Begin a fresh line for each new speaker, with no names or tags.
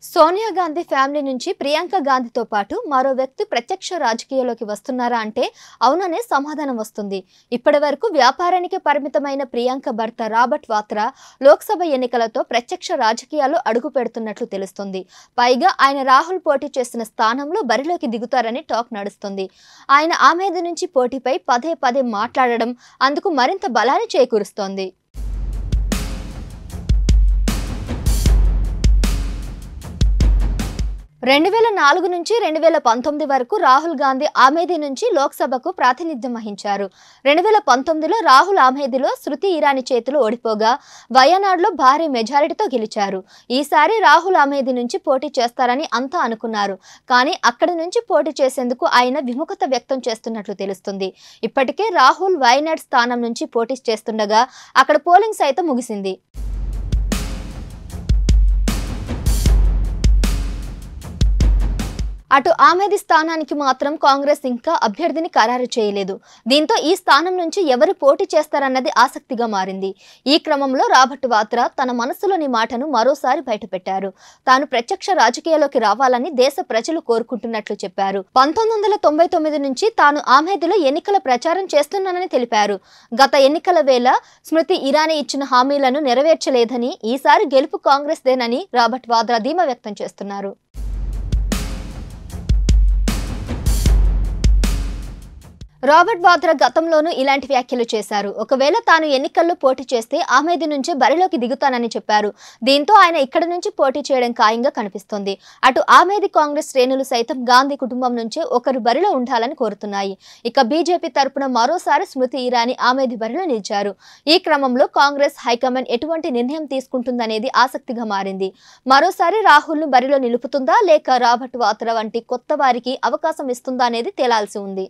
Sonia Gandhi family నుంచి ప్రియాంక గాంధీతో పాటు మరో వ్యక్తి ప్రత్యక్ష రాజకీయాల్లోకి వస్తున్నారా అంటే అవుననే సమాధానం వస్తుంది. ఇప్పటివరకు వ్యాపారానికి పరిమితమైన ప్రియాంక భర్త రాబర్ట్ వాద్రా లోక్సభ ఎన్నికలతో ప్రత్యక్ష రాజకీయాల్లో అడుగు పెడుతున్నట్లు తెలుస్తుంది. పైగా ఆయన రాహుల్ పోటీ చేస్తున్న స్థానంలో బరిలోకి దిగుతారని టాక్ నడుస్తుంది. ఆయన ఆమెది నుంచి పోటీపై పదే పదే మాట్లాడడం అందుకు మరింత బలాన్ని చేకూరుస్తోంది. 2004 నుంచి 2019 వరకు రాహుల్ గాంధీ ఆమెది నుంచి లోక్సభకు ప్రాతినిధ్యం వహించారు. 2019లో రాహుల్ ఆమెదిలో శృతి ఇరానీ చేతిలో ఓడిపోగా వయనాడ్లో భారీ మెజారిటీతో గెలిచారు. ఈసారి రాహుల్ ఆమెది నుంచి పోటీ చేస్తారని అంతా అనుకున్నారు. కానీ అక్కడి నుంచి పోటీ చేసేందుకు ఆయన విముఖత వ్యక్తం చేస్తున్నట్లు తెలుస్తుంది. ఇప్పటికే రాహుల్ వయనాడ్ స్థానం నుంచి పోటీ చేస్తుండగా అక్కడ పోలింగ్ సైతం ముగిసింది. అటు ఆమెది స్థానానికి మాత్రం కాంగ్రెస్ ఇంకా అభ్యర్థిని ఖరారు చేయలేదు. దీంతో ఈ స్థానం నుంచి ఎవరు పోటీ చేస్తారన్నది ఆసక్తిగా మారింది. ఈ క్రమంలో రాబర్ట్ వాద్రా తన మనసులోని మాటను మరోసారి బయటపెట్టారు. తాను ప్రత్యక్ష రాజకీయాల్లోకి రావాలని దేశ ప్రజలు కోరుకుంటున్నట్లు చెప్పారు. 1999 నుంచి తాను ఆమెదిలో ఎన్నికల ప్రచారం చేస్తున్నానని తెలిపారు. గత ఎన్నికల వేళ స్మృతి ఇరానీ ఇచ్చిన హామీలను నెరవేర్చలేదని, ఈసారి గెలుపు కాంగ్రెస్దేనని రాబర్ట్ వాద్రా ధీమా వ్యక్తం చేస్తున్నారు. రాబర్ట్ వాద్రా గతంలోనూ ఇలాంటి వ్యాఖ్యలు చేశారు. ఒకవేళ తాను ఎన్నికల్లో పోటీ చేస్తే ఆమెది నుంచే బరిలోకి దిగుతానని చెప్పారు. దీంతో ఆయన ఇక్కడ నుంచి పోటీ చేయడం ఖాయంగా కనిపిస్తోంది. అటు ఆమెది కాంగ్రెస్ శ్రేణులు సైతం గాంధీ కుటుంబం నుంచే ఒకరు బరిలో ఉండాలని కోరుతున్నాయి. ఇక బీజేపీ తరపున మరోసారి స్మృతి ఇరానీ ఆమెది బరిలో నిలిచారు. ఈ క్రమంలో కాంగ్రెస్ హైకమాండ్ ఎటువంటి నిర్ణయం తీసుకుంటుందనేది ఆసక్తిగా మారింది. మరోసారి రాహుల్ను బరిలో నిలుపుతుందా లేక రాబర్ట్ వాద్రా వంటి కొత్త వారికి అవకాశం ఇస్తుందా అనేది తేలాల్సి ఉంది.